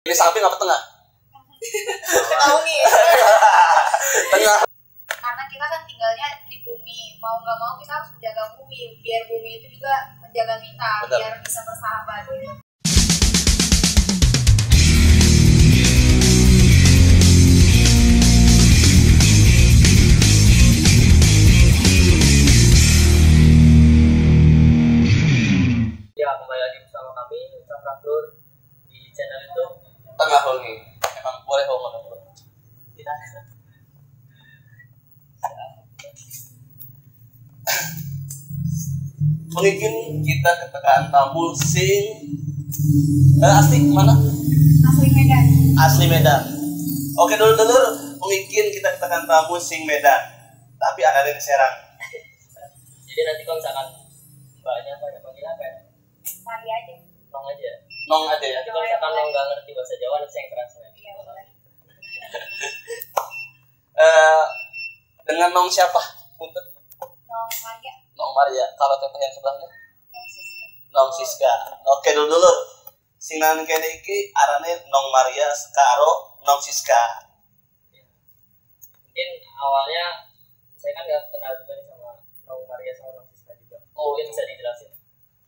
Pilih samping apa tengah? Tahu nih. Tengah. Karena kita kan tinggalnya di bumi, mau nggak mau kita harus menjaga bumi, biar bumi itu juga menjaga kita. Betul. Biar bisa bersahabat. Ya, kembali lagi bersama kami Ultrafraktur di channel YouTube Tengah Hongi. Emang boleh ngomong apa? kita. Mungkin kita ketekan tamu sing asli mana? Asli Medan. Asli Medan. Oke dulu mungkin kita ketekan tamu sing Medan. Tapi ada di Serang. Jadi nanti kalau misalkan mbaknya apa ya, panggil apa ya? Mari aja. Nong aja. Nong ada ya. Nanti kalau misalkan Nong nggak ngerti bahasa Jawa, nanti saya yang translate. Iya boleh. Dengan Nong siapa? Punten. Nong Maria. Nong Maria. Kalau teteh yang sebelahnya? Nong Siska. Nong Siska. Oke dulu. Sinan kene iki arane Nong Maria karo Nong Siska. Mungkin awalnya saya kan nggak kenal juga nih sama Nong Maria sama Nong Siska juga. Mungkin bisa dijelasin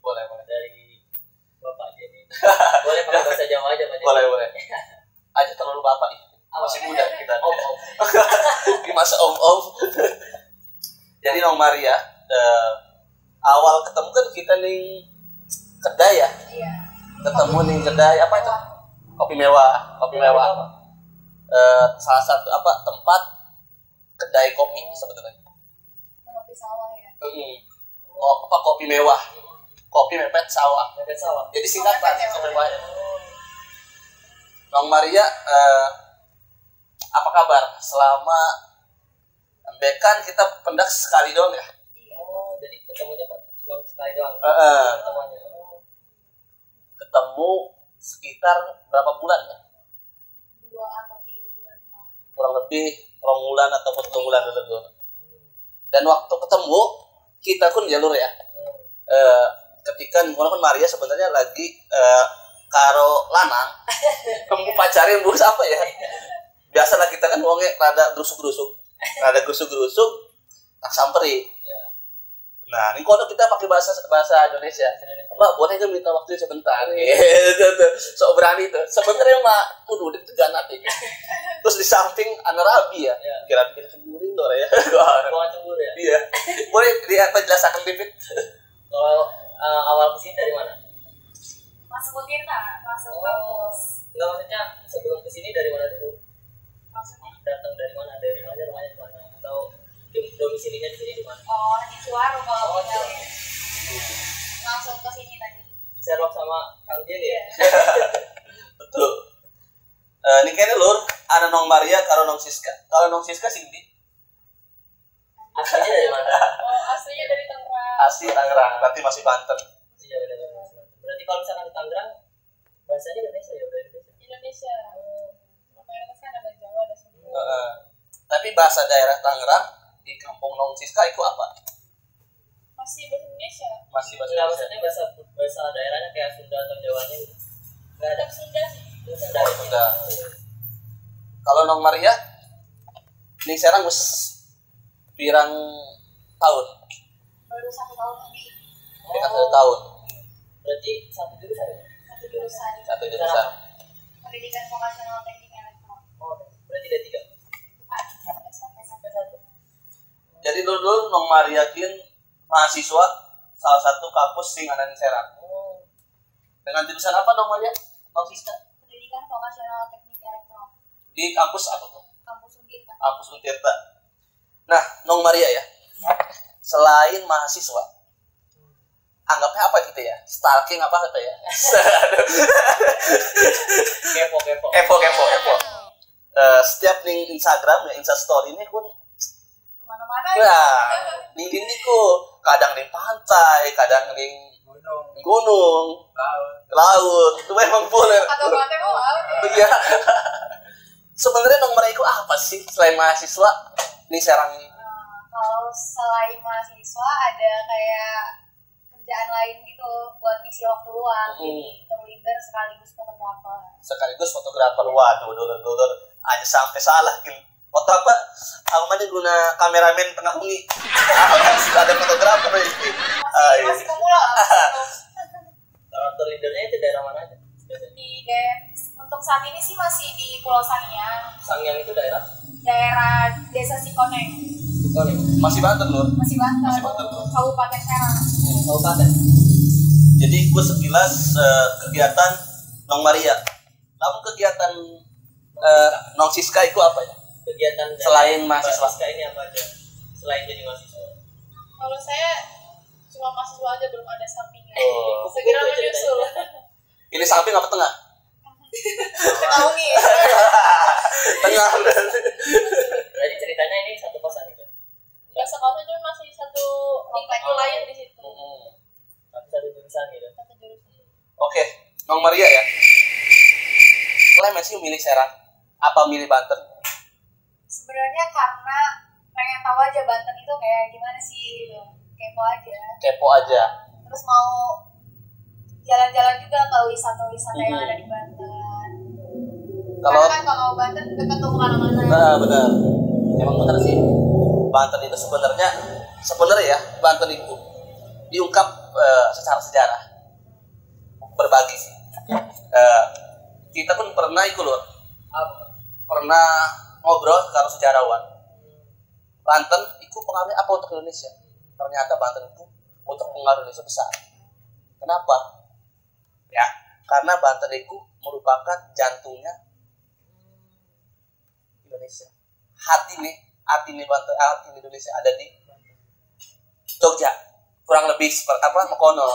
Boleh. dari Bapak Jenny. Boleh pakai bahasa Jawa aja Pak Jenny. Boleh. Aja terlalu bapak ini. Masih muda kita. Om. Di masa om. Jadi Nong Maria, awal ketemu kan kita nih kedai ya. Iya. Ketemu nih kedai apa itu? Kopi mewah. Salah satu tempat kedai kopi sebetulnya. Kopi sawah ya. Kopi mewah. Kopi mepet sawah. Mepet sawah. Jadi singkatan kopi mewah. Nong Maria, apa kabar? Selama bekan kita pendak sekali doang ya. Iya. Oh, jadi ketemunya cuma sekali doang. Ketemuannya. Ketemu sekitar berapa bulan ya? 2 atau 3 bulan yang lalu. Kurang lebih 2 bulan atau 1 bulan dulu. Dan waktu ketemu kita pun jalur ya. Ketika Nong Maria sebenarnya lagi karo lanang, kamu pacarin bos apa ya? Biasalah kita kan wonge rada grusuk-grusuk, tak samperi. Nah, ini kalau kita pakai bahasa Indonesia, Mbak boleh kan minta waktu sebentar? So berani tuh. Sebenarnya Mbak, udah tegan hati. Terus di samping anak rabi ya, kira-kira cemburin dong ya. Mau cemburu ya? Iya. Boleh dijelaskan dikit? Kalau awal kesini dari mana? Masuk Tirta, masuk kampus. Enggak, maksudnya sebelum kesini dari mana dulu? Maksudnya? Datang dari mana? Dari rumahnya di mana? Atau domisilinya di sini di mana? Oh, di Suwaru kalau tinggal. Ciwaru. Langsung ke sini tadi. Diserok sama Kang Jen ya? Betul. Ini kayaknya lur, ada Nong Maria karo Nong Siska. Kalau Nong Siska sih di Aslinya dari mana? Oh, aslinya dari Tangerang. asli Tangerang, berarti masih Banten. Iya, benar. Berarti kalau misalkan di Tangerang bahasanya Indonesia ya, udah Indonesia. Indonesia. Mayoritas kan ada Jawa, ada Sunda. Tapi bahasa daerah Tangerang di kampung Nong Siska itu apa? Masih bahasa Indonesia. Masih bahasa Enggak, Indonesia. maksudnya bahasa daerahnya kayak Sunda atau Jawanya gitu. Enggak ada. Ada Sunda sih. Sunda. Oh, Sunda. Kalau Nong Maria, ini sekarang wis pirang tahun? Baru 1 tahun lebih. Dekat 1 tahun. Berarti satu jurusan ya? Satu jurusan. Satu. Pendidikan vokasional teknik elektro. Oh, berarti ada 3. Bukan. S1. Jadi dulu Nong Maria kin mahasiswa salah satu kampus sing ada di Serang. Oh. Dengan jurusan apa Nong Maria? Nong Siska? Pendidikan vokasional teknik elektro. Di kampus apa tuh? Kampus Untirta. Kampus Untirta. Nah, Nong Maria ya. Selain mahasiswa, anggapnya apa gitu ya? Stalking apa gitu ya? Kepo. Kepo. Setiap link Instagram ya, Instastory ini pun Kemana-mana ya, link ini kok kadang di pantai, kadang di gunung, laut. Itu memang boleh. Atau pantai mau laut ya? Iya. Sebenarnya Nong Maria itu apa sih selain mahasiswa di Serang ini? Kalau selain mahasiswa ada kayak kerjaan lain gitu buat ngisi waktu luang. Jadi tour leader sekaligus fotografer. Waduh, dulur aja sampai salah gitu. Foto apa? Aku mana guna kameramen tengah ungi. Sudah ada fotografer itu. Masih pemula. Kalau tour leadernya itu daerah mana aja? Untuk saat ini sih masih di Pulau Sangiang. Sangiang itu daerah Desa Sikoneng. Masih Banten lur. Masih Banten. Kabupaten Serang. Kabupaten. Jadi gue sekilas kegiatan Nong Maria. Kamu kegiatan Nong Siska itu apa ya? Kegiatan selain mahasiswa Siska ini apa aja? Selain jadi mahasiswa. Kalau saya cuma mahasiswa aja, belum ada sampingan. Segera menyusul. Pilih samping apa tengah? Tahu nih. Tengah. Berarti ceritanya ini satu kosan gitu. Enggak sekolah, cuma masih satu tingkat lain di situ. Tapi satu jurusan gitu. Satu jurusan. Oke, Nong Maria ya. Kalian sih milih Serang? Apa milih Banten? Sebenarnya karena pengen tahu aja Banten itu kayak gimana sih gitu. Kepo aja. Terus mau jalan-jalan juga ke wisata-wisata yang ada di Banten. Karena kan kalau Banten dekat tuh kemana-mana. Nah, benar. Emang benar sih. Banten itu sebenarnya ya, Banten itu diungkap secara sejarah. Berbagi sih. Kita pun pernah ikut loh. Pernah ngobrol karo sejarawan. Banten itu pengaruhnya apa untuk Indonesia? Ternyata Banten itu untuk pengaruh Indonesia besar. Kenapa? Ya, karena Banten itu merupakan jantungnya Indonesia. Hati Banten, hati Indonesia ada di Jogja. Kurang lebih seperti apa? Mekono.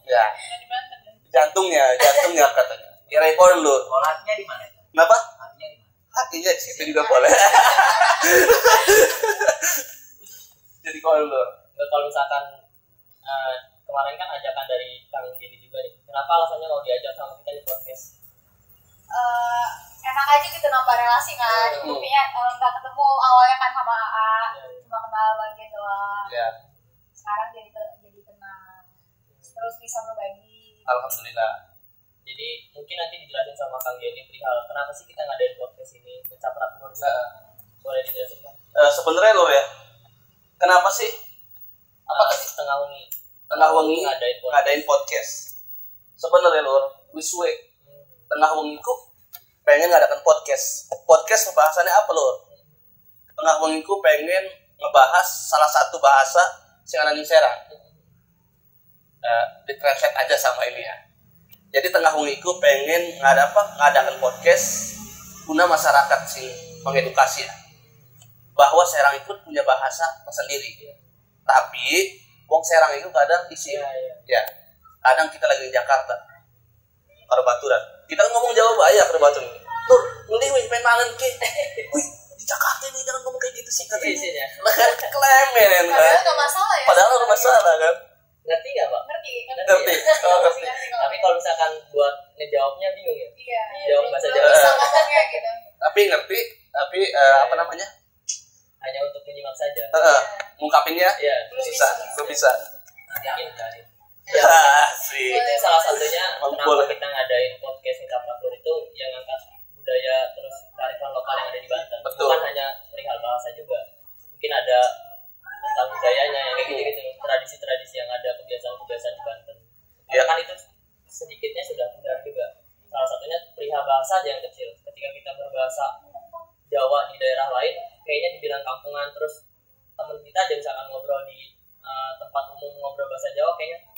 Ya. Jantungnya katanya. Kira ikon lu. Sekolahnya di mana? Kenapa? Hatinya di mana? Hatinya di situ juga boleh. Jadi kalau lu. Kalau misalkan kemarin kan ajakan dari Kang Jenny juga nih. Kenapa alasannya mau diajak sama kita di podcast? Enak aja gitu nambah relasi kan. Buktinya nggak ketemu awalnya kan sama AA, cuma kenal bagian doang. Sekarang jadi kenal. Terus bisa berbagi. Alhamdulillah. Jadi mungkin nanti dijelasin sama Kang Jenny perihal kenapa sih kita ngadain podcast ini Pencaprak Nur. Boleh dijelasin Kang? Sebenarnya lo ya. Kenapa sih? Apa sih tengah wengi ngadain podcast? Sebenarnya lur, wiswe tengah wengi ku pengen ngadakan podcast. Podcast pembahasannya apa lur? Tengah wengi ku pengen ngebahas salah satu bahasa sing ana ning Serang. Ditranslate aja sama ini ya. Jadi tengah wengi ku pengen ngadakan podcast guna masyarakat sing mengedukasi ya. Bahwa Serang itu punya bahasa tersendiri. Tapi wong Serang itu kadang isin. Ya. Kadang kita lagi di Jakarta. Kerbaturan. Kita ngomong Jawa bahaya kerbaturan. Nur, ngendi wih pengen mangan ke. Wih, di Jakarta ini jangan ngomong kayak gitu sih katanya. Kan klemen kan. Padahal enggak masalah ya. Padahal enggak masalah kan. Ngerti nggak Pak? Ngerti. Ngerti. Tapi kalau misalkan buat ngejawabnya bingung ya. Iya. Jawab bahasa Jawa. Bisa ngomongnya gitu. Tapi ngerti, apa namanya? Hanya untuk menyimak saja. Ngungkapinnya belum bisa. Yakin kali. Sih. Itu salah satunya kenapa kita ngadain podcast Pencaprak Nur itu yang ngangkat budaya terus kearifan lokal yang ada di Banten. Betul. Bukan hanya perihal bahasa juga. Mungkin ada tentang budayanya yang kayak gitu-gitu, tradisi-tradisi yang ada, kebiasaan-kebiasaan di Banten. Ya kan itu sedikitnya sudah benar juga. Salah satunya perihal bahasa aja yang kecil. Ketika kita berbahasa Jawa di daerah lain, kayaknya dibilang kampungan, terus teman kita aja misalkan ngobrol di tempat umum ngobrol bahasa Jawa kayaknya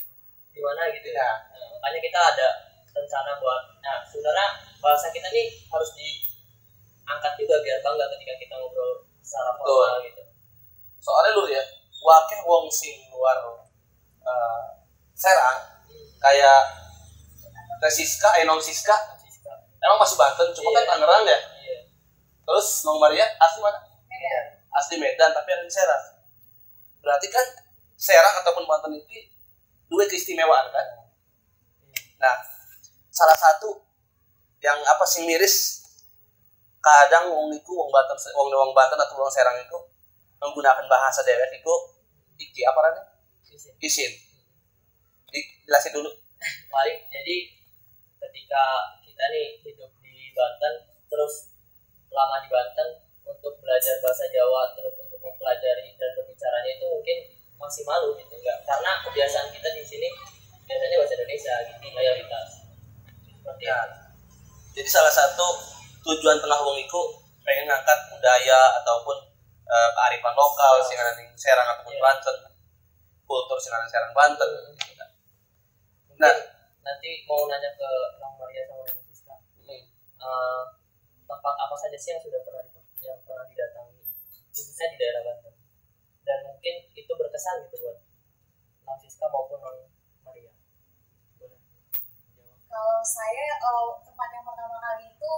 gimana gitu ya. Makanya kita ada rencana buat, sebenarnya bahasa kita nih harus diangkat juga biar bangga ketika kita ngobrol secara formal gitu. Soalnya lu ya, wakeh wong sing luar Serang kayak Siska, Nong Siska, emang masih Banten, cuma kan Tangerang ya. Terus Nong Maria asli mana? Medan. Asli Medan, tapi ada di Serang. Berarti kan Serang ataupun Banten itu dua keistimewaan kan. Nah, salah satu yang apa sih miris, kadang wong Banten atau wong Serang itu menggunakan bahasa dewek itu iki apa namanya? Isin. Dijelasin dulu. Paling jadi ketika kita nih hidup di Banten, terus lama di Banten, untuk belajar bahasa Jawa, terus untuk mempelajari dan berbicaranya itu mungkin masih malu gitu, enggak, karena kebiasaan kita di sini biasanya bahasa Indonesia gitu mayoritas. Seperti itu. Jadi salah satu tujuan Tengah Wengiku pengen ngangkat budaya ataupun kearifan lokal Singaran Serang ataupun Banten, kultur Singaran Serang Banten. Nah, nanti mau nanya ke Nong Maria sama Nong Siska. Tempat apa saja sih yang sudah pernah didatangi, khususnya di daerah Banten, dan mungkin itu berkesan gitu buat Nong Siska maupun Nong Maria. Boleh jawab. Kalau saya tempat yang pertama kali itu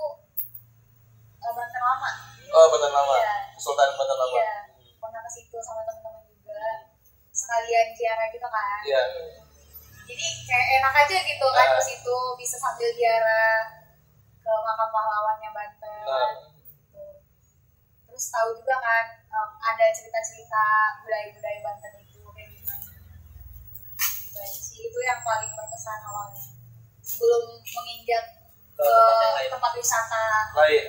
Banten Lama. Oh, Banten Lama. Iya. Sultan Banten Lama. Iya. Pernah ke situ sama teman-teman juga. Sekalian ziarah gitu kan. Iya. Jadi kayak enak aja gitu kan ke situ, bisa sambil ziarah ke makam pahlawannya Banten. Gitu. Terus tahu juga kan ada cerita-cerita budaya-budaya Banten itu kayak gimana. Gitu aja sih, itu yang paling berkesan awalnya. Sebelum menginjak ke tempat wisata lain.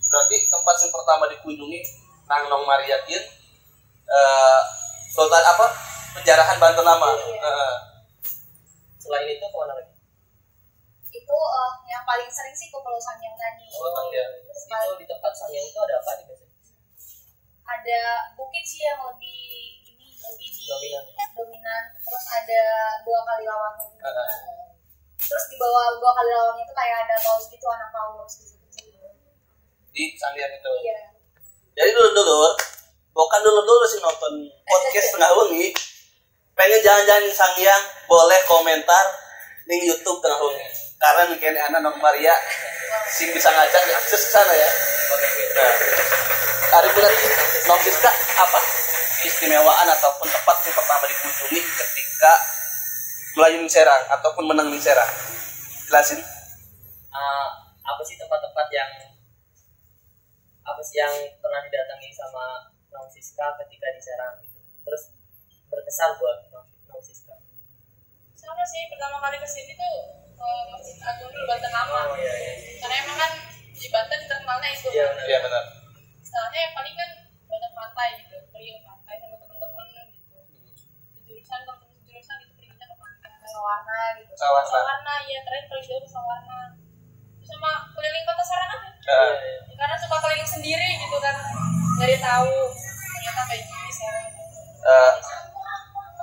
Berarti tempat yang pertama dikunjungi Nong Maria Kieu Sultan apa? Penjarahan Banten Lama. Iya. Selain itu kemana lagi? Itu yang paling sering sih ke Pulau Sangiang tadi. Oh, Sangiang. Itu di tempat Sangiang itu ada apa aja biasanya? Ada bukit sih yang lebih dominan. Terus ada Gua Kalilawangnya juga. Terus di bawah Gua Kalilawangnya itu kayak ada paus gitu, anak paus gitu. Di Sangiang itu. Iya. Jadi dulu bukan dulu sih nonton podcast Tengah Wengi. Pengen jalan-jalan di Sangiang, boleh komentar di YouTube Tengah Wengi. Karena mungkin anak Nong Maria sih bisa ngajak akses ke sana ya. Nah, hari bulan Nong Siska apa keistimewaan ataupun tempat yang pertama dikunjungi ketika Melayu Ning Serang ataupun menang Ning Serang? Jelasin. Apa sih tempat-tempat yang pernah didatangi sama Nong Siska ketika di Serang gitu, terus berkesan buat Nong Siska? Sama sih, pertama kali kesini tuh Masjid Agung di Banten Lama. Iya. Karena emang kan di Banten terkenalnya itu. Iya benar. Setelahnya yang paling kan banyak pantai gitu, pergi ke pantai sama teman-teman gitu. Sejurusan gitu perginya ke pantai. Sawarna gitu. Sawarna, iya, terakhir paling jauh ke Sawarna. Terus sama keliling kota Serang aja. Karena suka keliling sendiri gitu kan, dari tahu ternyata kayak gini Serang.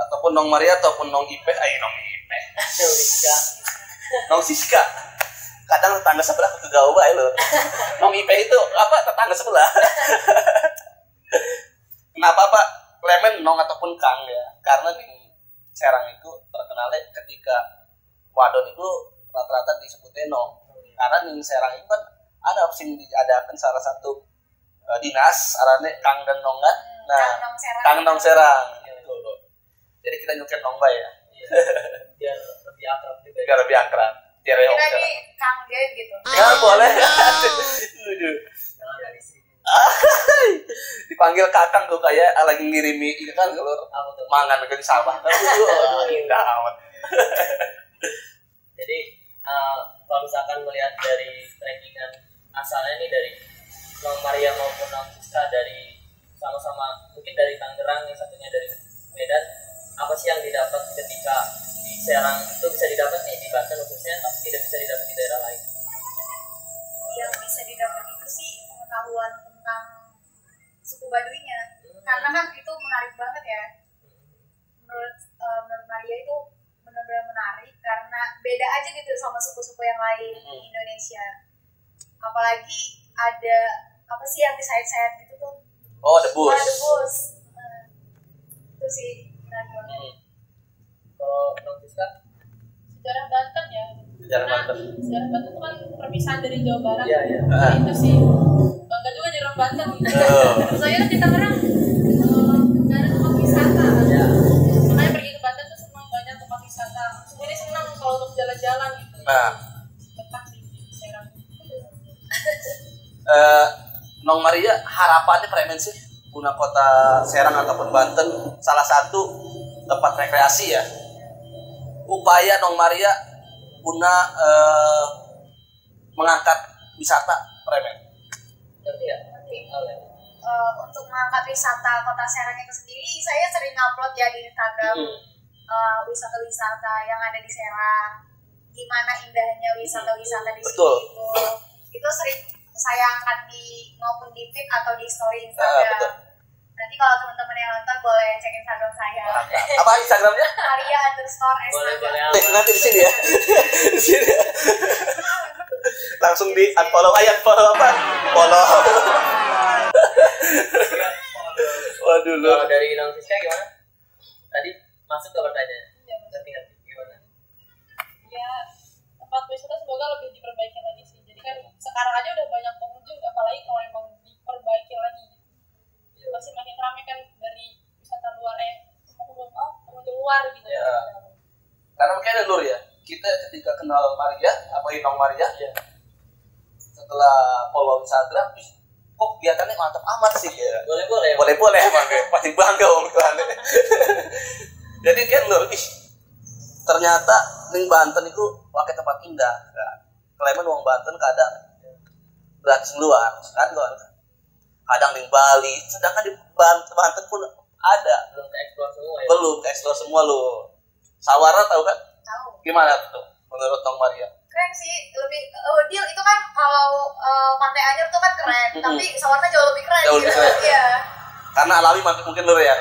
Ataupun Nong Maria ataupun Nong Ipe, Nong Siska. Kadang tetangga sebelah kegawa bae lho. Nong Ipe itu apa tetangga sebelah. Kenapa Pak Klemen Nong ataupun Kang ya? Karena di Serang itu terkenalnya ketika wadon itu rata-rata disebutnya Nong. Karena di Serang itu kan ada opsi diadakan salah satu dinas arane Kang dan Nong kan. Nah, Kang Nong Serang gitu loh. Jadi kita nyukin Nong bae ya. Biar lebih akrab juga. Biar lebih akrab. Biar ya Kita nih Kang Gen gitu. Ya boleh. Dipanggil kakang tuh kayak lagi ngirimi itu kan kalau mangan ke di sawah. Aduh, indah amat. Jadi kalau misalkan melihat dari rankingan asalnya nih dari Nong Maria maupun Nong Siska, dari sama-sama mungkin dari Tangerang, yang satunya dari Medan, apa sih yang didapat ketika di Serang itu bisa didapat nih di Banten khususnya, tapi tidak bisa didapat di daerah lain? Yang bisa didapat itu sih pengetahuan tentang suku Baduinya. Karena kan itu menarik banget ya. Menurut Maria itu benar-benar menarik karena beda aja gitu sama suku-suku yang lain di Indonesia. Apalagi ada apa sih yang di sayap-sayap gitu tuh? Oh, debus. Itu sih menarik banget. Kalau Nong Siska? Sejarah Banten ya. Sejarah Banten itu kan perpisahan dari Jawa Barat. Iya. Nah, itu sih bangga juga jadi orang Banten. Soalnya di Tangerang nggak ada tempat wisata. Ya. Makanya pergi ke Banten tuh senang banyak tempat wisata. Sendiri senang kalau untuk jalan-jalan gitu. Nah, Betah sih di Serang. Nong Maria harapannya premensi guna kota Serang ataupun Banten salah satu tempat rekreasi ya. upaya Nong Maria guna mengangkat wisata Premen. Ngerti ya? Untuk mengangkat wisata Kota Serang itu sendiri, saya sering upload ya di Instagram wisata-wisata yang ada di Serang, gimana indahnya wisata-wisata di sini itu sering saya angkat maupun di feed atau di story Instagram. Nanti kalau teman-teman yang nonton boleh cek Instagram saya. Apa Instagramnya? Maria_S. Nanti di sini ya. Di sini. Langsung di unfollow apa? Follow. Waduh lu. Kalau dari Nong Siska gimana? Tadi masuk ke pertanyaan. Ngerti gimana? Ya, tempat wisata semoga lebih diperbaiki lagi sih. Jadi kan sekarang aja udah banyak pengunjung, apalagi kalau emang diperbaiki lagi. Masih makin ramai kan dari wisata luar pengunjung luar gitu. Ya. Karena mungkin ada Nur ya. Kita ketika kenal Maria, Nong Maria, setelah follow Instagram, kok kegiatannya mantap amat sih ya. Boleh emang ya. Pasti bangga om iklannya. Jadi kan Nur, ternyata ning Banten itu pakai tempat indah. Nah, Klemen uang Banten kadang gratis luar, kan kadang di Bali, sedangkan di Banten pun ada. Belum ke-explore semua ya? Belum ke-explore semua lo. Sawara tahu kan? Tahu. Gimana tuh menurut Nong Maria? Keren sih, lebih deal itu kan kalau Pantai Anyer tuh kan keren, tapi Sawarna jauh lebih keren. Jauh lebih keren. Iya. Karena alami mungkin Nur ya.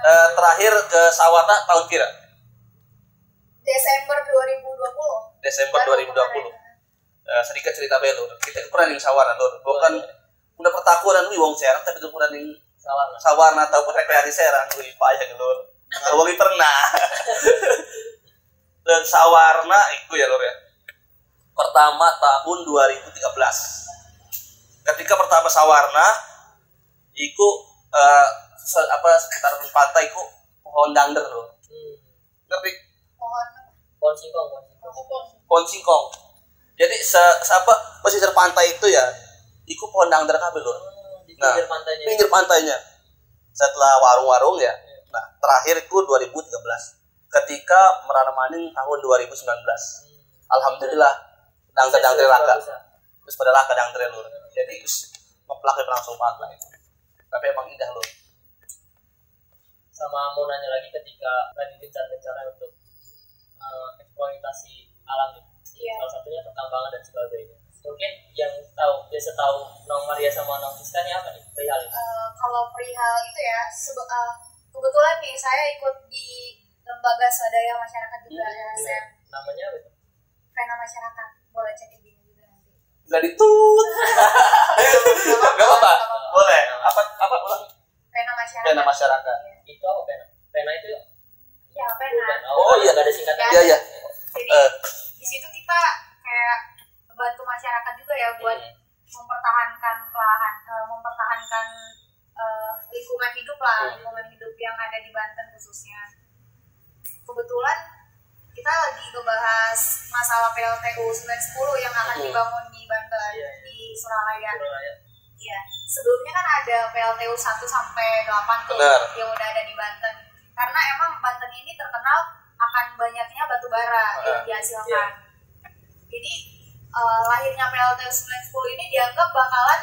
Terakhir ke Sawarna tahun kira? Desember 2020. Desember 2020. Sedikit cerita belur. Kita pernah di Sawarna Nur. Bukan udah pertakuran wong Serang tapi itu pernah di Sawarna atau rekreasi Serang wih payah Lur. Wong pernah. Dan Sawarna itu ya Lur ya. Pertama tahun 2013. Ketika pertama Sawarna iku sekitar pantai iku pohon dangder Lur. Ngerti? Pohon singkong. Jadi pesisir pantai itu ya iku pohon dangder kabeh Lur. Nah, pinggir pantainya. Setelah warung-warung ya. Nah, terakhir itu 2013. Ketika Merana Maning tahun 2019. Alhamdulillah dangder laka. Terus pada laka dangder Lur. Jadi ngeplak langsung pantai. Tapi emang indah Lur. Sama mau nanya lagi ketika lagi gencar-gencarnya untuk eksploitasi alam gitu. Iya. Salah satunya pertambangan dan sebagainya. Mungkin yang biasa tahu Nong Maria sama Nong Siska ini apa nih perihal ini? Kalau perihal itu ya, kebetulan nih saya ikut di lembaga swadaya masyarakat juga LSM. Namanya apa? Pena Masyarakat, boleh cek di sini juga nanti. Nggak ditut. Nggak apa-apa. Boleh. Apa ulang? Pena Masyarakat. Pena Masyarakat. Ya. Itu apa pena? Pena itu? Iya, pena. Oh iya, nggak ada singkatan. Iya. Jadi di situ kita kayak bantu masyarakat juga ya buat mempertahankan lahan, mempertahankan lingkungan hidup lah, lingkungan hidup yang ada di Banten khususnya. Kebetulan kita lagi ngebahas masalah PLTU 910 yang akan dibangun di Banten, di Suralaya. Iya. Sebelumnya kan ada PLTU 1 sampai 8 tuh yang udah ada di Banten. Karena emang Banten ini terkenal akan banyaknya batu bara yang dihasilkan. Jadi lahirnya PLTU 910 ini dianggap bakalan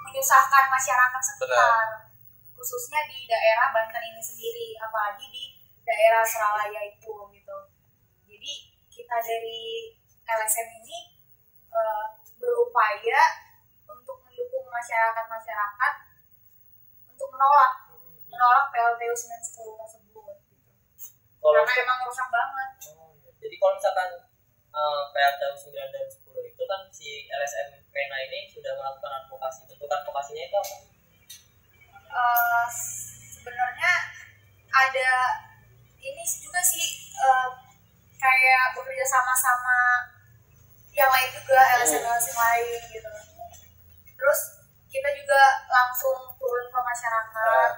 menyusahkan masyarakat sekitar, khususnya di daerah Banten ini sendiri, apalagi di daerah Suralaya itu gitu. Jadi kita dari LSM ini berupaya untuk mendukung masyarakat untuk menolak PLTU 910 tersebut gitu. Karena emang rusak banget. Jadi kalau misalkan PLTU 9 dan 10 itu kan si LSM Pena ini sudah melakukan advokasi. Bentuk advokasinya itu apa? Sebenarnya ada ini juga sih kayak bekerja sama yang lain juga, LSM lain gitu. Terus kita juga langsung turun ke masyarakat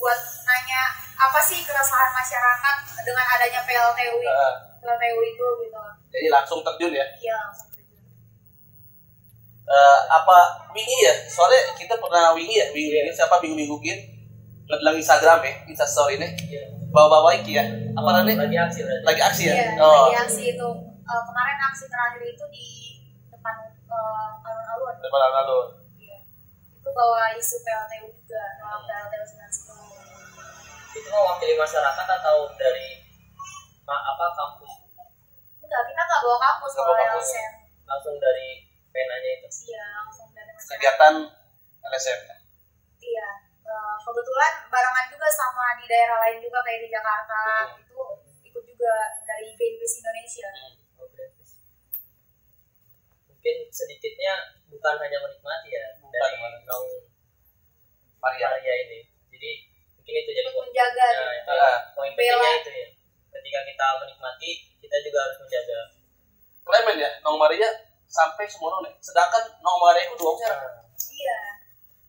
buat nanya apa sih keresahan masyarakat dengan adanya PLTU itu gitu. Jadi langsung terjun ya? Iya, langsung terjun. Apa wingi ya? Soalnya kita pernah wingi siapa minggu-mingguin ngedelang Instagram ya, Instastory ini. bawa-bawa iki ya. Apa namanya? Lagi aksi berarti. Lagi aksi ya? Iya, lagi aksi itu. Kemarin aksi terakhir itu di depan alun-alun. Depan alun-alun. Iya. Itu bawa isu PLTU juga, PLTU 910. Itu mewakili masyarakat atau dari kampus? Enggak, kita nggak bawa kampus kalau LSM. Langsung dari penanya itu. Iya, langsung dari masyarakat. Kegiatan LSM ya? Iya. Kebetulan barengan juga sama di daerah lain juga kayak di Jakarta itu ikut juga dari Greenpeace Indonesia. Mungkin sedikitnya bukan hanya menikmati ya dari Nong Maria ini. Jadi mungkin itu jadi menjaga poin pentingnya itu ya. Ketika kita menikmati, kita juga harus menjaga. Klemen ya, Nong Maria sampai semono nih. Sedangkan Nong Maria itu 2 Serang. Iya.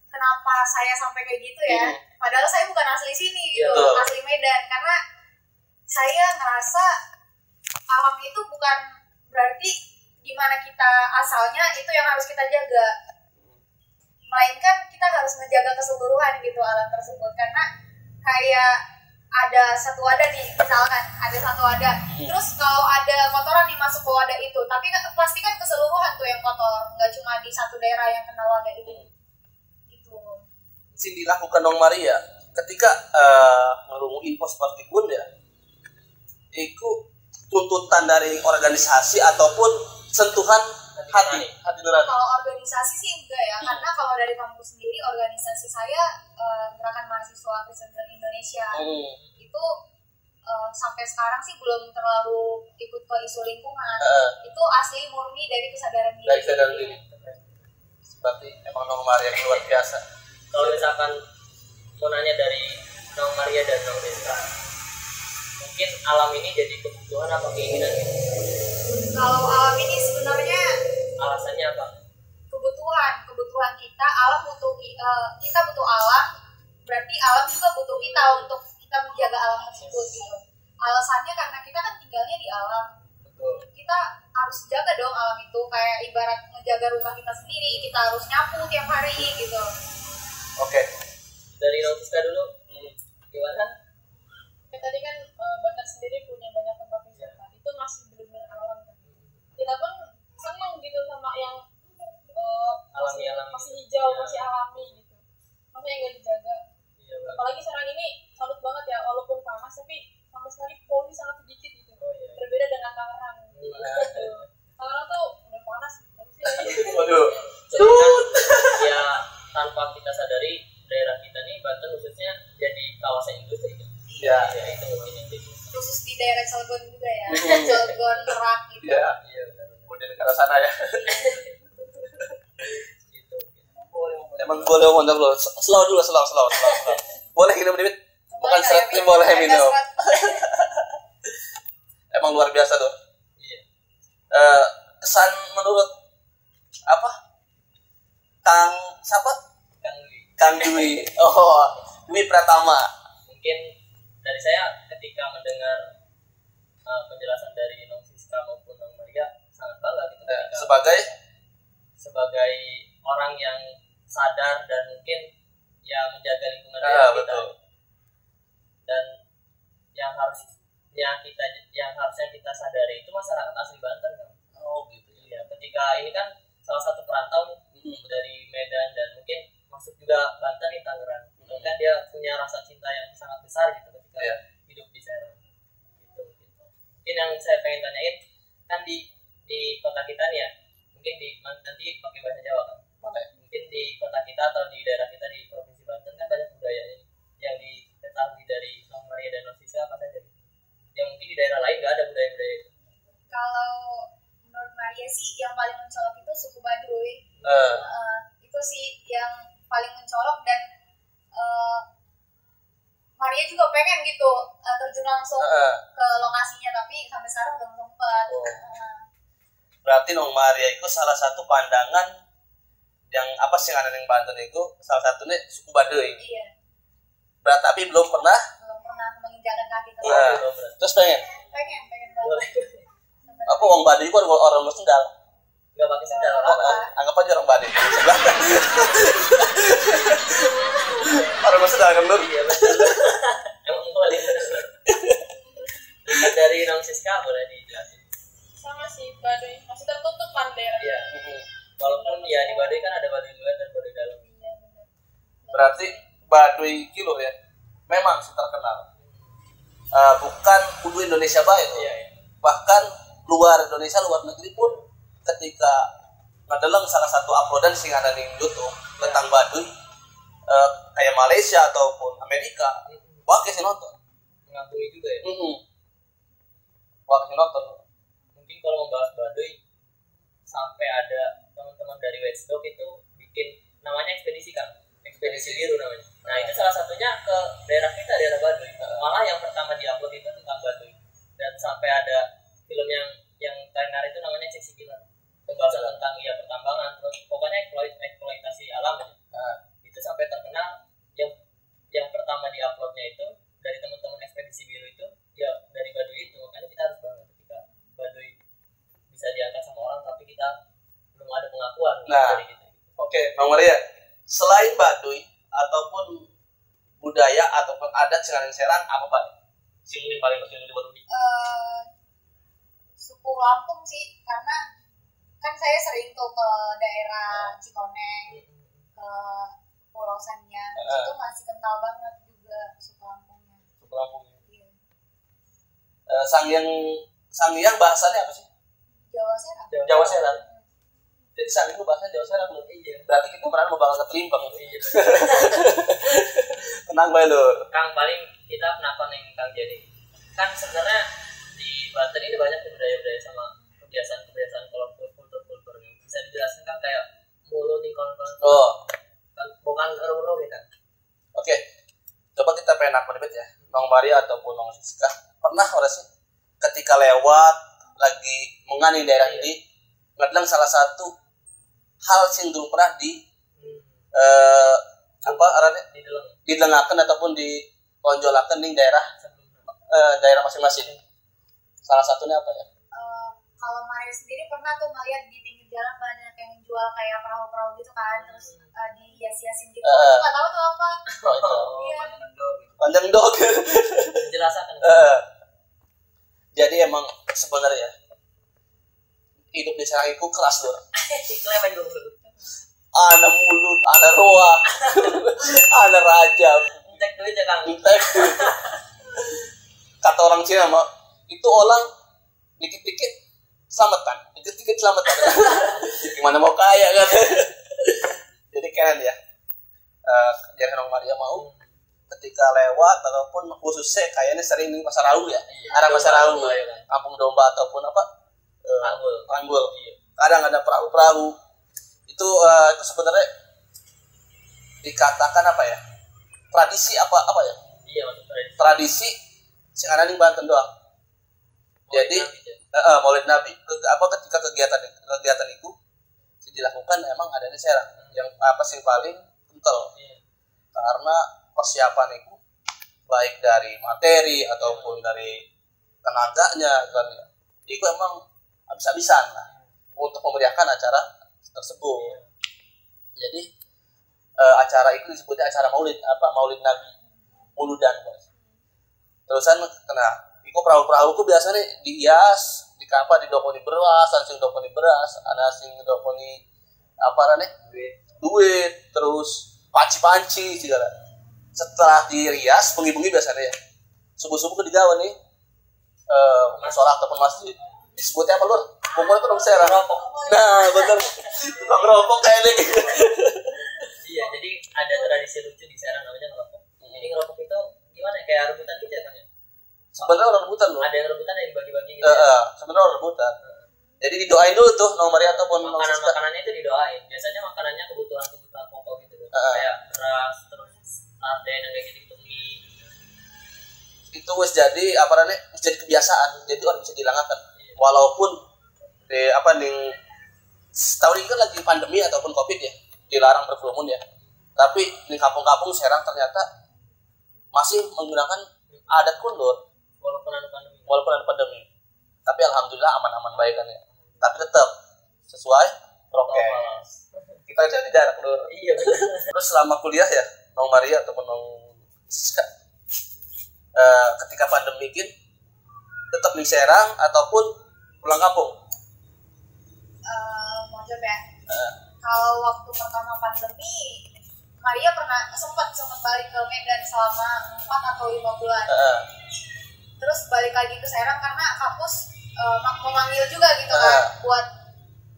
Kenapa saya sampai kayak gitu ya? Padahal saya bukan asli sini gitu, asli Medan. Karena saya ngerasa alam itu bukan berarti gimana kita asalnya itu yang harus kita jaga. Melainkan kita harus menjaga keseluruhan gitu alam tersebut. Karena kayak ada satu wadah nih, misalkan ada satu wadah. Terus kalau ada kotoran nih masuk ke wadah itu, tapi pasti kan keseluruhan tuh yang kotor, nggak cuma di satu daerah yang kena wadah itu. Sing dilakukan Nong Maria ketika ngerungu info seperti pun ya itu tuntutan dari organisasi ataupun sentuhan hati nurani. Kalau organisasi sih enggak ya, karena kalau dari kampus sendiri organisasi saya Gerakan Mahasiswa Kristen Indonesia itu sampai sekarang sih belum terlalu ikut ke isu lingkungan. Itu asli murni dari kesadaran diri. Dari kesadaran diri. Berarti emang Nong Maria luar biasa. Kalau misalkan mau nanya dari Nong Maria dan Nong Desta, mungkin alam ini jadi kebutuhan apa keinginan gitu? Kalau alam ini sebenarnya alasannya apa? Kebutuhan kita. Alam butuh kita butuh alam, berarti alam juga butuh kita untuk kita menjaga alam tersebut gitu. Alasannya karena kita kan tinggalnya di alam. Kita harus jaga dong alam itu, kayak ibarat menjaga rumah kita sendiri, kita harus nyapu tiap hari gitu. Oke. Dari Notiska dulu, gimana? Ya, tadi kan Banten sendiri punya banyak tempat wisata, itu masih benar-benar alam kan. Kita pun senang gitu sama yang masih hijau, masih alami gitu. Maksudnya yang nggak dijaga. Iya, apalagi sekarang ini salut banget ya, walaupun panas tapi sama sekali polusi sangat sedikit gitu. Berbeda dengan Tangerang. Tangerang tuh udah panas, polusi lagi. Waduh. Ya tanpa kita sadari daerah kita nih Banten khususnya jadi kawasan industri kan. Iya. Ya itu mungkin yang Khusus di daerah Cilegon juga ya. Cilegon, Merak gitu. Iya. Kemudian ke arah sana ya. Itu. Emang boleh ngomong dulu. Slow. Boleh minum dikit? Bukan seret, boleh minum. Emang luar biasa tuh. Iya. Kesan menurut apa? Kang Dwi. Oh, Dwi Pratama. Mungkin dari saya ketika mendengar penjelasan dari Nong Siska maupun Nong Maria sangat bangga gitu sebagai orang yang sadar dan mungkin ya menjaga lingkungan kita. Betul. Dan yang harusnya kita sadari itu masyarakat asli Banten kan. Oh gitu. Ya, ketika ini kan salah satu perantau dari Medan dan mungkin masuk juga Banten nih Tangerang. Kan dia punya rasa cinta yang sangat besar gitu ketika hidup di Serang. Gitu. Mungkin yang saya pengen tanyain kan di kota kita nih ya. Mungkin nanti pakai bahasa Jawa kan. Mungkin di kota kita atau di daerah kita di Provinsi Banten kan banyak budaya yang diketahui dari Nong Maria dan Nong Siska apa saja. Yang mungkin di daerah lain nggak ada budaya-budaya. Kalau menurut Maria sih yang paling mencolok itu suku Baduy. Itu sih yang paling mencolok dan Maria juga pengen gitu terjun langsung ke lokasinya, tapi sampai sekarang belum sempat. Berarti Nong Maria itu salah satu pandangan yang apa sih yang ada di Banten itu salah satunya suku Baduy. Iya. Berarti tapi belum pernah menginjakan kaki ke terus pengen banget. Apa orang Baduy itu orang bersendal? Nggak pakai sendal. Anggap aja orang Baduy. Orang bersendal kan lu? Iya betul. Emang paling benar. Berarti Baduy iki lho ya. Memang terkenal. Bukan kudu Indonesia baik. Bahkan luar Indonesia, luar negeri pun ketika ngedeleng salah satu uploadan sing ada di YouTube tentang Baduy, kayak Malaysia ataupun Amerika, wah kasih nonton. Mengakui juga ya. Wah kasih nonton. Mungkin kalau membahas Baduy, sampai ada teman-teman dari Watchdog itu bikin namanya ekspedisi biru namanya. Nah itu salah satunya ke daerah kita, daerah Baduy. Malah yang pertama diupload itu tentang Baduy, dan sampai ada film yang tenar itu namanya Seksi Killer, pembahasan tentang pertambangan, terus pokoknya eksploitasi alam. Itu sampai terkenal. Yang pertama diuploadnya itu dari teman-teman ekspedisi biru itu ya dari Baduy itu. Makanya kita harus bangga ketika Baduy bisa diangkat sama orang tapi kita belum ada pengakuan dari kita. Oke, Bang Maria, selain Baduy ataupun budaya ataupun adat Cikarang Serang apa Pak? Sing ini paling penting di Baduy. Suku Lampung sih, karena kan saya sering tuh ke daerah Cikoneng, ke Pulau Sanyang, itu masih kental banget juga suku Lampungnya. Suku Lampung. Iya. Sangyang bahasanya apa sih? Jawa Serang. Jadi Sangyang itu bahasa Jawa Serang loh. Iya. Berarti kita pernah mau bakal ketelimpang. Iya. Tenang bae lho. Kang, paling kita kenapa nih Kang jadi? Kan sebenarnya di Banten ini banyak budaya-budaya sama kebiasaan-kebiasaan kultur yang bisa dijelaskan kan kayak mulu nih kon-kon. Kan bukan ero-ero ya kan. Oke. Coba kita penak menit ya. Nong Maria ataupun Nong Siska pernah ora sih ketika lewat lagi mengani daerah ini ngadlang salah satu hal sing dulu pernah di didengarkan ataupun ditonjolakan di daerah masing-masing. Salah satunya apa ya? Kalau Maria sendiri pernah tuh ngeliat di pinggir jalan banyak yang jual kayak perahu-perahu gitu kan, terus dihias-hiasin gitu. Aku nggak tahu tuh apa. Iya. Panjang dog. Jelaskan. Jadi emang sebenarnya hidup di Serang itu keras loh. Kelemen dulu. Ada mulut, ada roa, ada raja. Cek dulu aja Kang. Kata orang Cina mah itu orang dikit-dikit selamatan, dikit-dikit selamatan. Gimana mau kaya kan? Jadi keren ya. Jadi Nong Maria mau ketika lewat ataupun khususnya kayaknya sering di Pasar Raung ya. Ada Pasar Raung, Kampung Domba ataupun apa? Tanggul. Kadang ada perahu-perahu. Itu sebenarnya dikatakan apa ya? Tradisi apa ya? Iya, tradisi sing ana ning Banten doang. Jadi Maulid Nabi. Ketika kegiatan itu dilakukan emang ada di Serang. Yang apa sing paling kental. Karena persiapan itu baik dari materi ataupun dari tenaganya kan ya. Itu emang habis-habisan lah untuk memeriahkan acara tersebut. Jadi acara itu disebutnya acara Maulid Nabi, Mauludan. Terusan kena iku perahu-perahu ku biasanya dihias, didokoni beras, sing dokoni beras, ada sing dokoni duit, terus panci-panci segala. Setelah dirias, bengi-bengi biasanya ya. Subuh-subuh ke digawe nih sholat ataupun masjid. Disebutnya apa lur? Pokoknya itu dong Serang. Nah, bener. Tukang ngerokok kayak ini. Iya, jadi ada tradisi lucu di Serang namanya ngerokok. Jadi ngerokok itu gimana? Kayak rebutan gitu ya kan ya? Sebenarnya orang rebutan loh. Ada yang rebutan, ada yang bagi-bagi gitu. Sebenarnya orang rebutan. Jadi didoain dulu tuh Nong Maria ataupun makanannya itu didoain. Biasanya makanannya kebutuhan pokok gitu loh. Kayak beras, terus sarden yang kayak gitu, mie. Itu wes jadi jadi kebiasaan. Jadi orang bisa dihilangkan. Walaupun tahun ini kan lagi pandemi ataupun Covid ya, dilarang berkerumun ya. Tapi di kampung-kampung Serang ternyata masih menggunakan adat kundur walaupun ada pandemi. Tapi alhamdulillah aman-aman baik kan ya. Tapi tetap sesuai prokes. Kita jadi jarak dulu. Iya benar. Terus selama kuliah ya, Nong Maria ataupun Nong Siska, ketika pandemi ini tetap di Serang ataupun pulang kampung? Mau jawab ya? Kalau waktu pertama pandemi Maria pernah sempat balik ke Medan selama 4 atau 5 bulan. Terus balik lagi ke Serang karena kampus memanggil juga gitu kan buat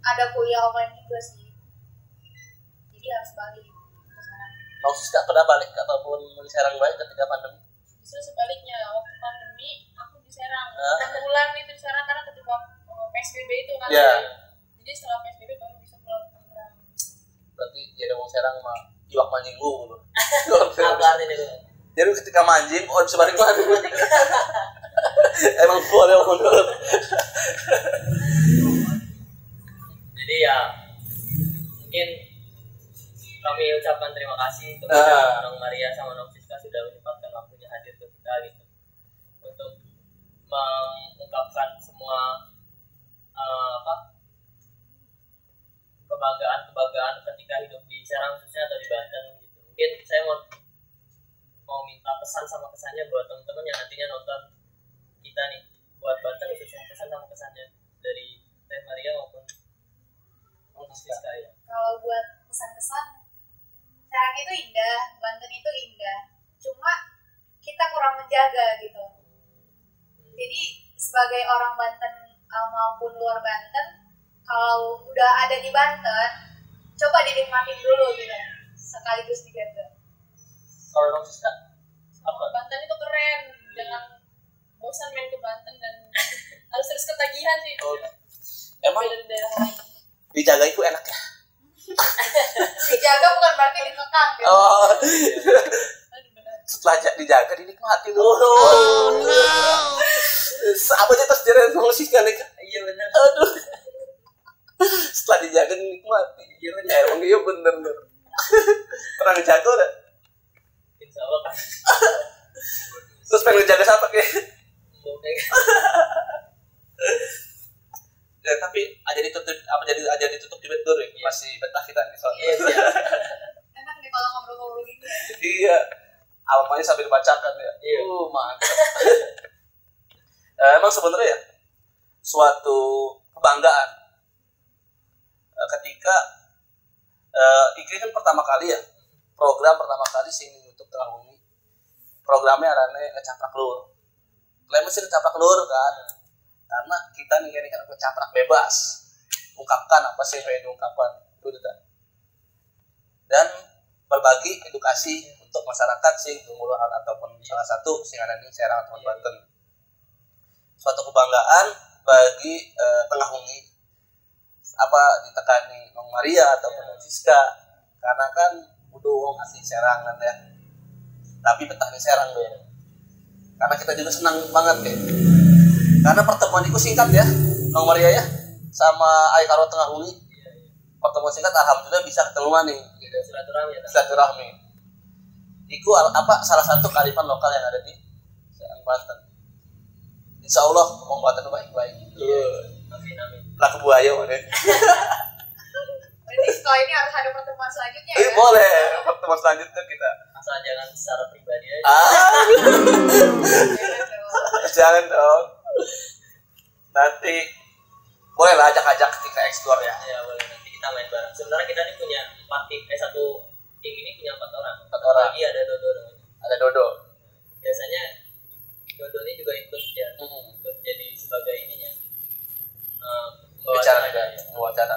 ada kuliah offline juga sih. Jadi harus balik ke Serang. Mau Siska pernah balik ataupun di Serang balik ketika pandemi? Justru sebaliknya, waktu pandemi aku di Serang 6 bulan itu di Serang karena ketika PSBB itu kan. Jadi setelah PSBB baru bisa pulang ke Tangerang. Berarti jadi mau Serang mah iwak mancing dulu. Apa artinya itu? Jadi ketika mancing, bisa balik lagi. Emang boleh mundur. Jadi ya mungkin kami ucapkan terima kasih kepada Nong Maria sama Nong Siska sudah menyempatkan waktunya hadir ke kita gitu untuk mengungkapkan semua kebanggaan ketika hidup di Serang khususnya atau di Banten gitu. Mungkin saya mau minta pesan sama kesannya buat teman-teman yang nantinya nonton kita nih, buat Banten khususnya pesan sama kesannya dari Teh Maria maupun Siska ya. Kalau buat pesan-kesan, Serang itu indah, Banten itu indah, cuma kita kurang menjaga gitu. Jadi sebagai orang Banten maupun luar Banten, kalau udah ada di Banten, coba dinikmatin dulu gitu, sekaligus dijaga. Kalau Nong Siska, Banten itu keren, jangan bosan main ke Banten dan harus terus ketagihan sih. Emang dari daerah lain. dijaga itu enak ya? Dijaga bukan berarti dikekang gitu. Setelah dijaga dinikmati dulu. Oh no. Apa sih terus jadi Nong Siska nih? Iya benar. Aduh. Setelah dijaga dinikmati. Iya benar. Emang iya bener. Orang jaga udah. Insya Allah kan. Terus pengen jaga siapa kayak? Ya, tapi aja ditutup di bed dulu ya. Masih betah kita nih soalnya. Enak nih kalau ngobrol-ngobrol gini. Iya. Alamanya sambil dibacakan ya. Mantap. Emang sebenarnya ya suatu kebanggaan ketika ini kan pertama kali ya, program pertama kali sih di YouTube tahun ini. Programnya arane ngecaprak lur. Lain mesti ngecaprak lur kan. Karena kita nih kan ngecaprak bebas. Ungkapkan apa sih yang diungkapkan. Itu kan. Dan berbagi edukasi untuk masyarakat sing kelurahan ataupun salah satu sing ada di Serang atau Banten. Suatu kebanggaan bagi Tengah Hungi apa ditekani Nong Maria ataupun Nong Siska karena kan udah wong asli Serang kan ya, tapi betah di Serang deh. Karena kita juga senang banget ya, karena pertemuan itu singkat ya Nong Maria ya sama Ai Karo Tengah Hungi. Pertemuan singkat alhamdulillah bisa ketemu nih gitu. Silaturahmi. Iku salah satu kearifan lokal yang ada di Serang Banten. Insya Allah ngomong Banten baik-baik. Amin. Lah kebuaya mana? Berarti setelah ini harus ada pertemuan selanjutnya ya? Boleh, pertemuan selanjutnya kita. Asal jangan secara pribadi aja. Jangan dong. Nanti boleh lah ajak-ajak ketika explore ya. Ya boleh, nanti kita main bareng. Sebenarnya kita ini punya 4 tim, satu tim ini punya 4 orang. 4 orang. Lagi ada Dodo namanya. Ada Dodo. Biasanya Dodo ini juga ikut ya, ikut jadi sebagai ininya. Wawancara.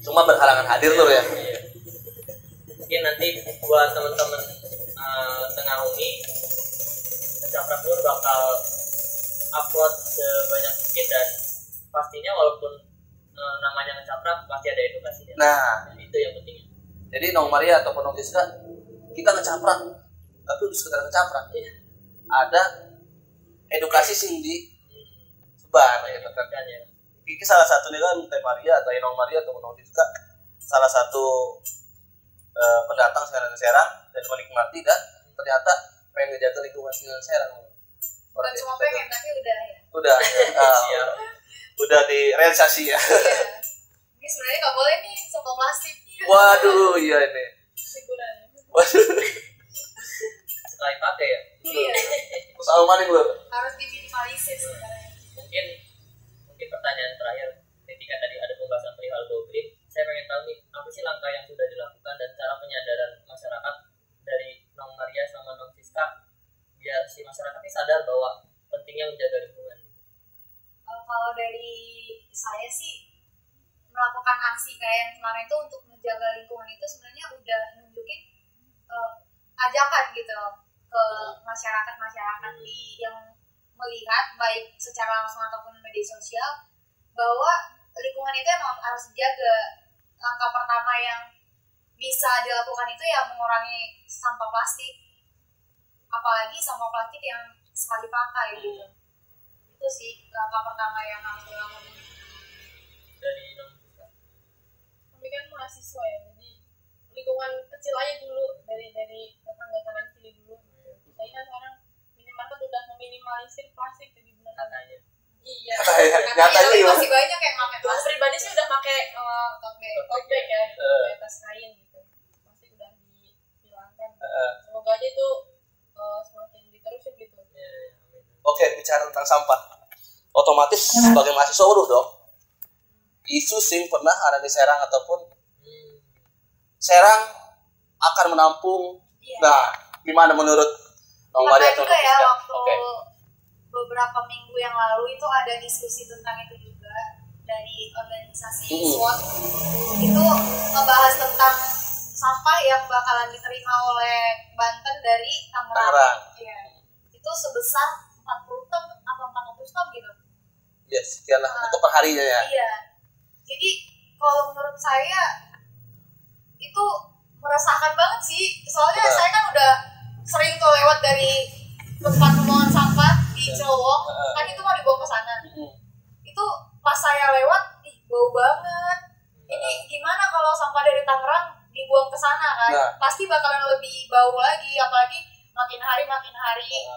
Cuma berhalangan hadir tuh ya. Iya. Mungkin nanti buat teman-teman Tengah Hungi, Ngecaprak Lur bakal upload sebanyak mungkin dan pastinya walaupun namanya Ngecaprak pasti ada edukasinya. Nah, itu yang penting. Jadi Nong Maria ataupun Nong Siska kita ngecaprak, tapi udah sekedar ngecaprak. Iya. Ada edukasi sing di sebar ya kan ya. Ini salah satu nih kan Teh Maria atau Nong Maria atau Nong Siska salah satu pendatang Serang dan menikmati dan ternyata pengen ngejaga lingkungan Serang. Bukan cuma pengen tapi udah ya. Udah. Udah direalisasi ya. Iya. Ini sebenarnya nggak boleh nih sampah plastik. Waduh, iya ini. Figurannya. Waduh. Sekali pakai ya. Iya. Terus maning lu. Harus diminimalisir sebenarnya. Mungkin pertanyaan terakhir ketika tadi ada pembahasan perihal go green, saya pengen tahu nih apa sih langkah yang sudah dilakukan dan cara penyadaran masyarakat dari Nong Maria sama Nong Siska biar si masyarakat ini sadar bahwa pentingnya menjaga lingkungan. Kalau dari saya sih melakukan aksi kayak yang kemarin itu untuk menjaga lingkungan itu sebenarnya udah nunjukin ajakan gitu ke masyarakat yang melihat baik secara langsung ataupun media sosial bahwa lingkungan itu emang harus dijaga. Langkah pertama yang bisa dilakukan itu ya mengurangi sampah plastik, apalagi sampah plastik yang sekali pakai gitu. Itu sih langkah pertama yang harus dilakukan. Dari kami kan mahasiswa ya, jadi lingkungan kecil aja dulu dari tetangga kanan kiri dulu. Saya sekarang minimarket udah meminimalisir plastik, jadi benar katanya. Iya. Katanya masih banyak yang pakai plastik. Pribadi sih udah pakai tote bag ya, tas kain gitu. Plastik udah dihilangkan. Semoga aja itu semakin diterusin gitu. Oke, bicara tentang sampah. Otomatis sebagai mahasiswa udah dong. Isu sing pernah ada di Serang ataupun Serang akan menampung. Nah, gimana menurut Nong Maria? Juga ya waktu beberapa minggu yang lalu itu ada diskusi tentang itu juga dari organisasi SWOT. Itu ngebahas tentang sampah yang bakalan diterima oleh Banten dari Tangerang. Iya. Itu sebesar 40 ton atau 400 ton gitu. Yes, sekian lah untuk perharinya ya. Iya. Jadi kalau menurut saya itu meresahkan banget sih. Soalnya saya kan udah sering tuh lewat dari tempat pembuangan sampah di Cilowong, kan itu mau dibawa ke sana. Itu pas saya lewat, bau banget. Ini gimana kalau sampah dari Tangerang dibuang ke sana kan? Pasti bakalan lebih bau lagi, apalagi makin hari.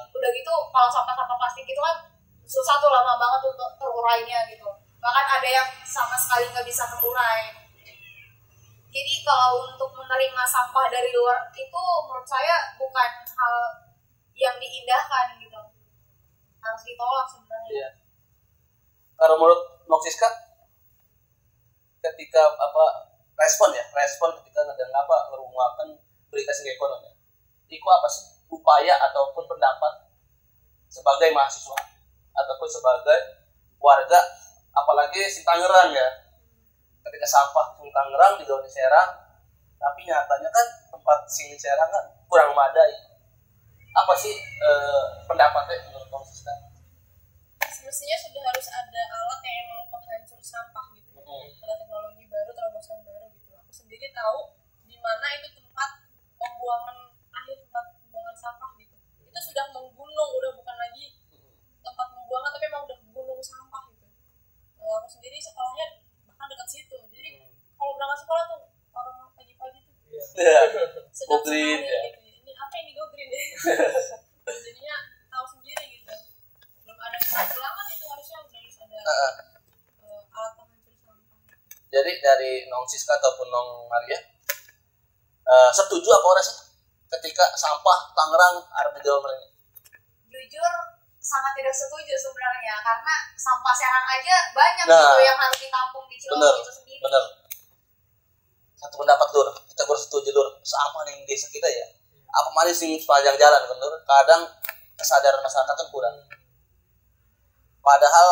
Udah gitu kalau sampah-sampah plastik itu kan susah tuh, lama banget untuk terurainya gitu. Bahkan ada yang sama sekali nggak bisa terurai. Jadi kalau untuk menerima sampah dari luar itu menurut saya bukan hal yang diindahkan gitu, harus ditolak sebenarnya. Iya. Kalau menurut Nong Siska, ketika respon ketika ngerumuakan berikasi ekonomi, itu apa sih upaya ataupun pendapat sebagai mahasiswa ataupun sebagai warga, apalagi si Tangerang ya, ketika sampah di Tangerang digawe di Serang, tapi nyatanya kan tempat sini Serang kan kurang memadai. Apa sih pendapatnya menurut Nong Siska? Semestinya sudah harus ada alat yang emang penghancur sampah gitu. Ada teknologi baru, terobosan baru gitu. Aku sendiri tahu di mana itu tempat pembuangan sampah gitu. Itu sudah menggunung, udah bukan lagi tempat pembuangan tapi emang udah gunung sampah gitu. Aku sendiri sekolahnya bahkan dekat situ. Jadi kalau berangkat sekolah tuh orang pagi-pagi tuh sedap sekali gitu. Ini apa ini go green ya? Jadinya tahu sendiri gitu. Belum ada pulangan itu harusnya udah harus ada alat penghancur sampah. Jadi dari Nong Siska ataupun Nong Maria setuju apa orang sih ketika sampah Tangerang harus digawe mereka? Jujur sangat tidak setuju sebenarnya, karena sampah Serang aja banyak gitu yang harus ditampung di Cilowong itu sendiri. Bener. Satu pendapat Lur, kita harus setuju Lur, sampah di desa kita ya. Apa manis sih sepanjang jalan kan Lur? Kadang kesadaran masyarakat kan kurang. Padahal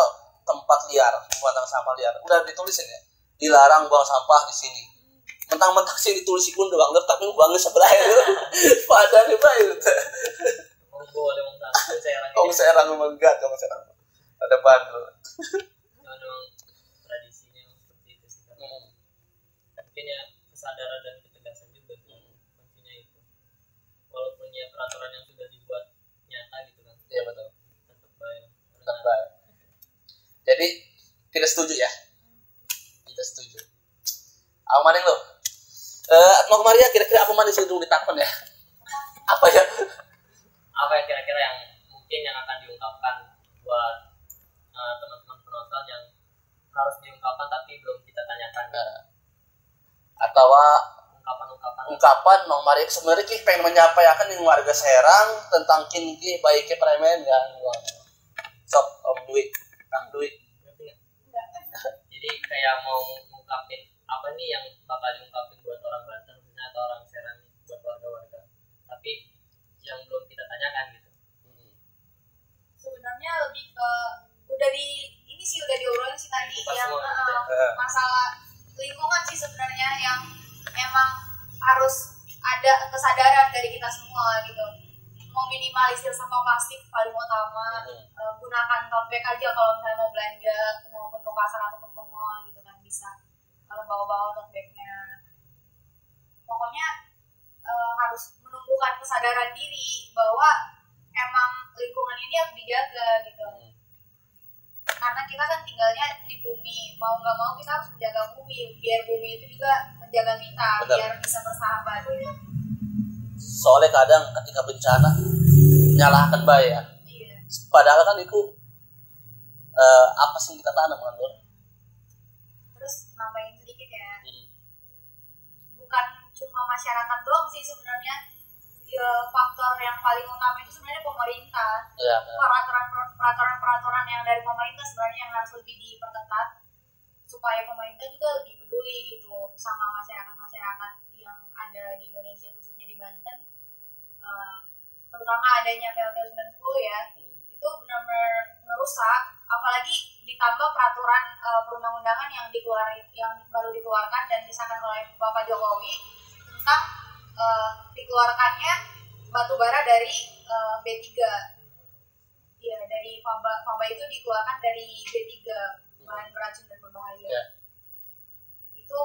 tempat liar, pembuangan sampah liar, udah ditulisin ya, dilarang buang sampah di sini. Mentang-mentang sih ditulis pun doang Lur, tapi buangnya sebelah Lur. Padahal itu boleh Serang menggak sama Serang. Ada bandel. Memang tradisinya seperti itu sih. Mungkin ya kesadaran dan ketegasan juga kuncinya itu. Walaupun ya peraturan yang sudah dibuat nyata gitu kan. Iya betul. Tetap baik. Jadi tidak setuju ya. Tidak setuju. Apa maning lo? Nong Maria kira-kira apa maning sih dulu ditakon ya? Apa ya? Apa yang kira-kira yang mungkin yang akan diungkapkan buat teman-teman penonton yang harus diungkapkan tapi belum kita tanyakan? Atau ungkapan Nong Maria sebenarnya pengen menyampaikan dengan warga Serang tentang kini baiknya premen kan? Sok Om Dwi, Kang Dwi. Jadi kayak mau ngungkapin apa nih yang bakal diungkapin buat orang Banten misalnya atau orang Serang buat warga-warga, tapi yang belum kita tanyakan gitu. Sebenarnya lebih ke udah diobrolin sih tadi yang masalah lingkungan sih sebenarnya yang emang harus ada kesadaran dari kita semua gitu. Meminimalisir sampah plastik paling utama, gunakan tote bag aja kalau misalnya mau belanja maupun ke pasar ataupun ke mall gitu kan, bisa bawa-bawa tote bagnya. Pokoknya harus menumbuhkan kesadaran diri bahwa emang lingkungan ini harus dijaga gitu. Karena kita kan tinggalnya di bumi, mau nggak mau kita harus menjaga bumi, biar bumi itu juga menjaga kita. Betul. Biar bisa bersahabat. Soalnya kadang ketika bencana nyalahkan bayar. Iya. Padahal kan itu apa sih yang kita tanam kan, Lur? Terus nambahin sedikit ya. Bukan cuma masyarakat doang sih sebenarnya. Faktor yang paling utama itu sebenarnya pemerintah. Ya. Peraturan yang dari pemerintah sebenarnya yang harus lebih diperketat supaya pemerintah juga lebih peduli gitu sama masyarakat yang ada di Indonesia, khususnya di Banten. Terutama adanya PLT 90 ya, itu benar-benar ngerusak. Apalagi ditambah peraturan perundang-undangan yang baru dikeluarkan dan disahkan oleh Bapak Jokowi tentang dikeluarkannya batubara dari B3. Ya, dari faba itu dikeluarkan dari B3, bahan beracun dan berbahaya. Yeah. Itu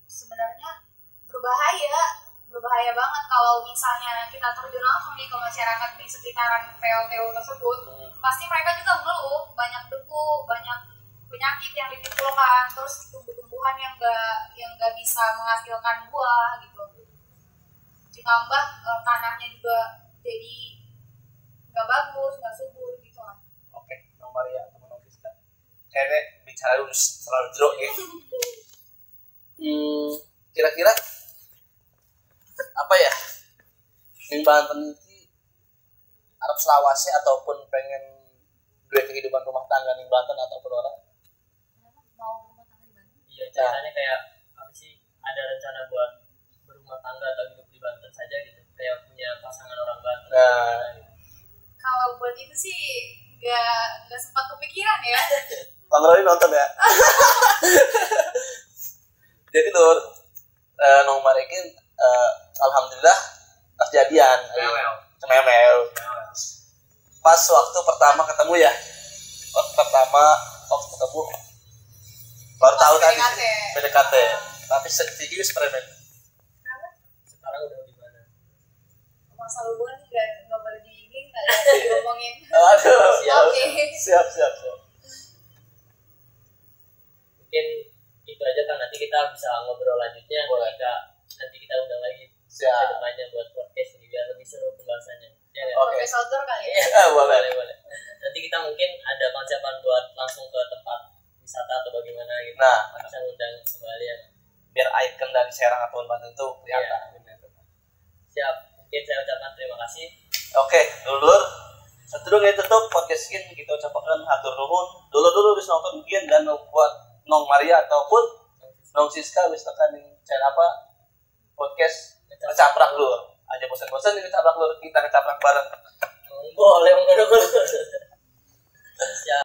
sebenarnya berbahaya banget kalau misalnya kita terjun langsung nih ke masyarakat di sekitaran PLTU tersebut. Pasti mereka juga mengeluh banyak debu, banyak penyakit yang ditimbulkan, terus tumbuh-tumbuhan yang nggak bisa menghasilkan buah gitu. Ditambah tanahnya juga jadi nggak bagus, nggak subur gitu lah. Oke, Nong Maria teman Nong Siska. Kayaknya bicara selalu jeruk ya. Kira-kira apa ya? Yang Banten ini Arab Selawase ataupun pengen dua kehidupan rumah tangga di Banten ataupun orang? Mau rumah tangga di Banten? Iya, ceritanya kayak apa sih? Ada rencana buat berumah tangga atau hidup di Banten saja gitu, kayak punya pasangan orang Banten. Gitu. Kalau buat itu sih nggak sempat kepikiran ya. Bang Roy nonton ya. Jadi Lur, Nong Marikin alhamdulillah pas jadian. Cemewel. Pas waktu pertama ketemu ya. Waktu ketemu baru tahu tadi PDKT. Tapi sedikit eksperimen. Sekarang udah di mana? Masalah hubungan nggak boleh diingin, nggak diomongin. Aduh, siap. Mungkin itu aja kan, nanti kita bisa ngobrol lanjutnya ketika nanti kita undang lagi kedepannya buat podcast ini biar lebih seru pembahasannya. Ya, Podcast outdoor kali ya? Boleh. Nanti kita mungkin ada konsepan buat langsung ke tempat wisata atau bagaimana gitu. Nah, bisa undang kembali ya. Biar ikon dari Serang atau Banten itu kelihatan. Siap, mungkin saya ucapkan terima kasih. Oke, Dulur. Sedurung itu tutup podcast ini kita ucapkan hatur nuhun. Dulur bisa nonton mungkin dan buat Nong Maria ataupun Nong Siska bisa tekan channel apa podcast ngecaprak Lur. Aja bosan-bosan ngecaprak Lur, kita ngecaprak bareng. Boleh. Siap.